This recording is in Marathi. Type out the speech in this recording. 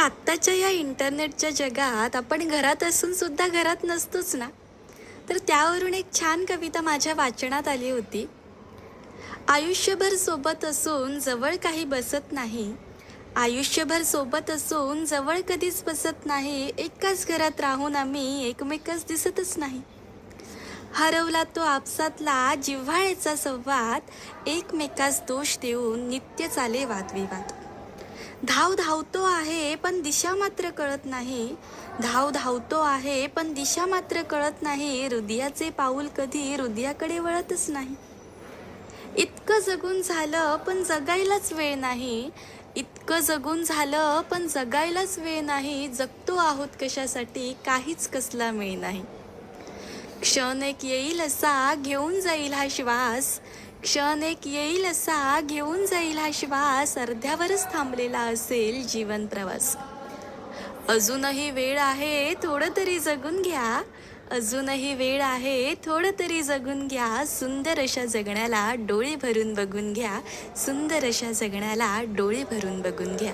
आत्ताच्या या इंटरनेटच्या जगात आपण घरात असून सुद्धा घरात नसतोच ना. तर त्यावरून एक छान कविता माझ्या वाचनात आली होती. आयुष्यभर सोबत असून जवळ काही बसत नाही. आयुष्यभर सोबत असून जवळ कधीच बसत नाही. एकाच घरात राहून आम्ही एकमेकच दिसतच नाही. हरवला तो आपसातला जिव्हाळ्याचा संवाद. एकमेकास दोष देऊन नित्य चाले वादविवाद. धाव धावतो आहे पण दिशा मात्र कळत नाही. धाव धावतो आहे पण दिशा मात्र कळत नाही. हृदयाचे पाऊल कधी हृदयाकडे वळतच नाही. इतकं जगून झालं पण जगायलाच वेळ नाही. इतकं जगून झालं पण जगायलाच वेळ नाही. जगतो आहोत कशासाठी काहीच कसला मेळ नाही. क्षण एक येईल असा घेऊन जाईल हा श्वास. क्षण एक येईल असा घेऊन जाईल हा श्वास. अर्ध्यावरच थांबलेला असेल जीवन प्रवास. अजूनही वेळ आहे थोडं तरी जगून घ्या. अजूनही वेळ आहे थोडं तरी जगून घ्या. सुंदर अशा जगण्याला डोळे भरून बघून घ्या. सुंदर अशा जगण्याला डोळे भरून बघून घ्या.